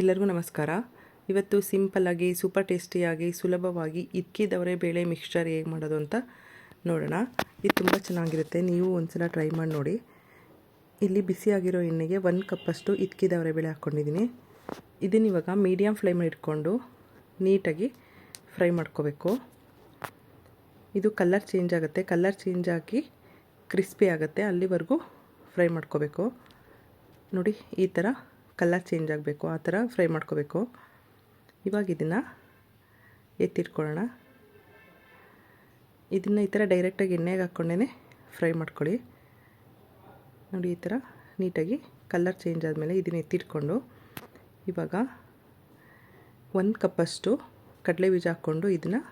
ಎಲ್ಲರಿಗೂ ನಮಸ್ಕಾರ. ಇವತ್ತು ಸಿಂಪಲ್ಲಾಗಿ ಸೂಪರ್ ಟೇಸ್ಟಿಯಾಗಿ ಸುಲಭವಾಗಿ ಇದ್ಕಿದವರೆ ಬೇಳೆ ಮಿಕ್ಸ್ಚರ್ ಹೇಗೆ ಮಾಡೋದು ಅಂತ ನೋಡೋಣ. ಇದು ತುಂಬ ಚೆನ್ನಾಗಿರುತ್ತೆ, ನೀವು ಒಂದ್ಸಲ ಟ್ರೈ ಮಾಡಿ ನೋಡಿ. ಇಲ್ಲಿ ಬಿಸಿಯಾಗಿರೋ ಎಣ್ಣೆಗೆ 1 ಕಪ್ಪಷ್ಟು ಇದ್ಕಿದವರೆ ಬೇಳೆ ಹಾಕ್ಕೊಂಡಿದ್ದೀನಿ. ಇದನ್ನ ಇವಾಗ ಮೀಡಿಯಮ್ ಫ್ಲೇಮಲ್ಲಿ ಇಟ್ಕೊಂಡು ನೀಟಾಗಿ ಫ್ರೈ ಮಾಡ್ಕೋಬೇಕು. ಇದು ಕಲರ್ ಚೇಂಜ್ ಆಗುತ್ತೆ, ಕಲರ್ ಚೇಂಜ್ ಆಗಿ ಕ್ರಿಸ್ಪಿ ಆಗುತ್ತೆ, ಅಲ್ಲಿವರೆಗೂ ಫ್ರೈ ಮಾಡ್ಕೋಬೇಕು. ನೋಡಿ, ಈ ಥರ ಕಲರ್ ಚೇಂಜ್ ಆಗಬೇಕು, ಆ ಥರ ಫ್ರೈ ಮಾಡ್ಕೋಬೇಕು. ಇವಾಗ ಇದನ್ನು ಎತ್ತಿಟ್ಕೊಳ್ಳೋಣ. ಇದನ್ನು ಈ ಥರ ಡೈರೆಕ್ಟಾಗಿ ಎಣ್ಣೆಗೆ ಹಾಕ್ಕೊಂಡೇ ಫ್ರೈ ಮಾಡ್ಕೊಳ್ಳಿ. ನೋಡಿ, ಈ ಥರ ನೀಟಾಗಿ ಕಲರ್ ಚೇಂಜ್ ಆದಮೇಲೆ ಇದನ್ನು ಎತ್ತಿಟ್ಕೊಂಡು ಇವಾಗ 1 ಕಪ್ಪಷ್ಟು ಕಡಲೆ ಬೀಜ ಹಾಕ್ಕೊಂಡು ಇದನ್ನು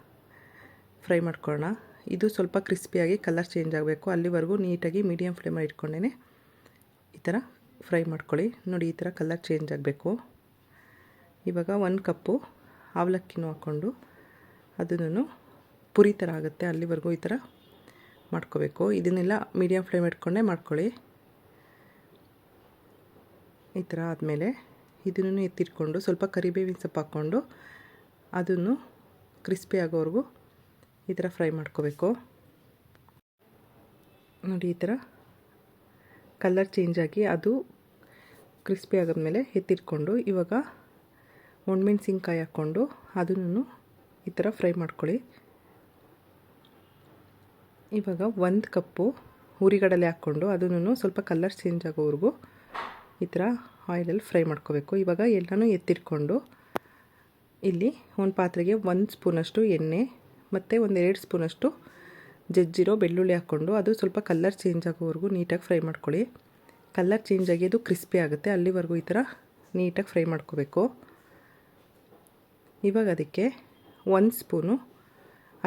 ಫ್ರೈ ಮಾಡ್ಕೊಳ್ಳೋಣ. ಇದು ಸ್ವಲ್ಪ ಕ್ರಿಸ್ಪಿಯಾಗಿ ಕಲರ್ ಚೇಂಜ್ ಆಗಬೇಕು, ಅಲ್ಲಿವರೆಗೂ ನೀಟಾಗಿ ಮೀಡಿಯಮ್ ಫ್ಲೇಮಲ್ಲಿ ಇಟ್ಕೊಂಡೇ ಈ ಥರ ಫ್ರೈ ಮಾಡ್ಕೊಳ್ಳಿ. ನೋಡಿ, ಈ ಥರ ಕಲರ್ ಚೇಂಜ್ ಆಗಬೇಕು. ಇವಾಗ 1 ಕಪ್ಪು ಅವಲಕ್ಕಿನೂ ಹಾಕ್ಕೊಂಡು ಅದನ್ನು ಪುರಿ ಥರ ಆಗುತ್ತೆ, ಅಲ್ಲಿವರೆಗೂ ಈ ಥರ ಮಾಡ್ಕೋಬೇಕು. ಇದನ್ನೆಲ್ಲ ಮೀಡಿಯಮ್ ಫ್ಲೇಮ್ ಇಟ್ಕೊಂಡೇ ಮಾಡ್ಕೊಳ್ಳಿ. ಈ ಥರ ಆದಮೇಲೆ ಇದನ್ನು ಎತ್ತಿಟ್ಕೊಂಡು ಸ್ವಲ್ಪ ಕರಿಬೇವಿನ ಸೊಪ್ಪು ಹಾಕ್ಕೊಂಡು ಅದನ್ನು ಕ್ರಿಸ್ಪಿ ಆಗೋವರೆಗೂ ಈ ಥರ ಫ್ರೈ ಮಾಡ್ಕೋಬೇಕು. ನೋಡಿ, ಈ ಥರ ಕಲರ್ ಚೇಂಜ್ ಆಗಿ ಅದು ಕ್ರಿಸ್ಪಿ ಆದಮೇಲೆ ಎತ್ತಿಟ್ಕೊಂಡು ಇವಾಗ ಒಣಮೆಣಸಿನ್ಕಾಯಿ ಹಾಕ್ಕೊಂಡು ಅದನ್ನು ಈ ಥರ ಫ್ರೈ ಮಾಡ್ಕೊಳ್ಳಿ. ಇವಾಗ 1 ಕಪ್ಪು ಹುರಿಗಡಲೆ ಹಾಕ್ಕೊಂಡು ಅದನ್ನು ಸ್ವಲ್ಪ ಕಲರ್ ಚೇಂಜ್ ಆಗೋವರೆಗೂ ಈ ಥರ ಆಯಿಲಲ್ಲಿ ಫ್ರೈ ಮಾಡ್ಕೋಬೇಕು. ಇವಾಗ ಎಲ್ಲನೂ ಎತ್ತಿಟ್ಕೊಂಡು ಇಲ್ಲಿ ಒಂದು ಪಾತ್ರೆಗೆ 1 ಸ್ಪೂನಷ್ಟು ಎಣ್ಣೆ ಮತ್ತು 1-2 ಸ್ಪೂನಷ್ಟು ಜಜ್ಜಿರೋ ಬೆಳ್ಳುಳ್ಳಿ ಹಾಕ್ಕೊಂಡು ಅದು ಸ್ವಲ್ಪ ಕಲರ್ ಚೇಂಜ್ ಆಗೋವರೆಗೂ ನೀಟಾಗಿ ಫ್ರೈ ಮಾಡ್ಕೊಳ್ಳಿ. ಕಲರ್ ಚೇಂಜ್ ಆಗಿ ಅದು ಕ್ರಿಸ್ಪಿ ಆಗುತ್ತೆ, ಅಲ್ಲಿವರೆಗೂ ಈ ಥರ ನೀಟಾಗಿ ಫ್ರೈ ಮಾಡ್ಕೋಬೇಕು. ಇವಾಗ ಅದಕ್ಕೆ 1 ಸ್ಪೂನು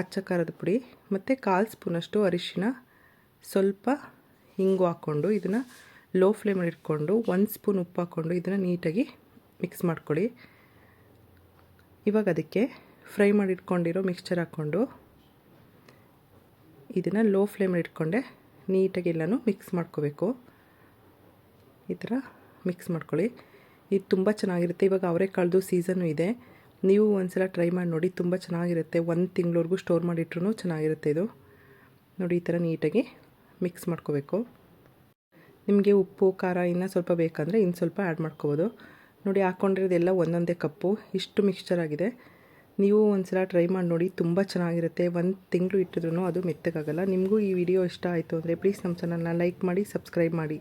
ಅಚ್ಚ ಖಾರದ ಪುಡಿ ಮತ್ತು 1/4 ಸ್ಪೂನಷ್ಟು ಅರಿಶಿನ, ಸ್ವಲ್ಪ ಹಿಂಗು ಹಾಕ್ಕೊಂಡು ಇದನ್ನು ಲೋ ಫ್ಲೇಮಲ್ಲಿ ಇಟ್ಕೊಂಡು 1 ಸ್ಪೂನ್ ಉಪ್ಪು ಹಾಕ್ಕೊಂಡು ಇದನ್ನು ನೀಟಾಗಿ ಮಿಕ್ಸ್ ಮಾಡ್ಕೊಳ್ಳಿ. ಇವಾಗ ಅದಕ್ಕೆ ಫ್ರೈ ಮಾಡಿಟ್ಕೊಂಡಿರೋ ಮಿಕ್ಸ್ಚರ್ ಹಾಕ್ಕೊಂಡು ಇದನ್ನು ಲೋ ಫ್ಲೇಮಲ್ಲಿ ಇಟ್ಕೊಂಡೆ ನೀಟಾಗಿ ಎಲ್ಲನೂ ಮಿಕ್ಸ್ ಮಾಡ್ಕೋಬೇಕು. ಈ ಥರ ಮಿಕ್ಸ್ ಮಾಡ್ಕೊಳ್ಳಿ. ಇದು ತುಂಬ ಚೆನ್ನಾಗಿರುತ್ತೆ. ಇವಾಗ ಅವರೆಕಾಳ್ದು ಸೀಸನ್ನು ಇದೆ, ನೀವು ಒಂದ್ಸಲ ಟ್ರೈ ಮಾಡಿ ನೋಡಿ, ತುಂಬ ಚೆನ್ನಾಗಿರುತ್ತೆ. 1 ತಿಂಗಳವರೆಗೂ ಸ್ಟೋರ್ ಮಾಡಿಟ್ರೂ ಚೆನ್ನಾಗಿರುತ್ತೆ ಇದು. ನೋಡಿ, ಈ ಥರ ನೀಟಾಗಿ ಮಿಕ್ಸ್ ಮಾಡ್ಕೋಬೇಕು. ನಿಮಗೆ ಉಪ್ಪು ಖಾರ ಇನ್ನೂ ಸ್ವಲ್ಪ ಬೇಕಂದರೆ ಇನ್ನು ಸ್ವಲ್ಪ ಆ್ಯಡ್ ಮಾಡ್ಕೋಬೋದು. ನೋಡಿ, ಹಾಕ್ಕೊಂಡಿರೋದೆಲ್ಲ ಒಂದೊಂದೇ ಕಪ್ಪು ಇಷ್ಟು ಮಿಕ್ಸ್ಚರ್ ಆಗಿದೆ. ನೀವು ಒಂದ್ಸಲ ಟ್ರೈ ಮಾಡಿ ನೋಡಿ, ತುಂಬ ಚೆನ್ನಾಗಿರುತ್ತೆ. 1 ತಿಂಗಳು ಇಟ್ಟಿದ್ರೂ ಅದು ಮೆತ್ತಗಾಗಲ್ಲ. ನಿಮಗೂ ಈ ವಿಡಿಯೋ ಇಷ್ಟ ಆಯಿತು ಅಂದರೆ ಪ್ಲೀಸ್ ನಮ್ಮ ಚಾನಲ್ನ ಲೈಕ್ ಮಾಡಿ, ಸಬ್ಸ್ಕ್ರೈಬ್ ಮಾಡಿ.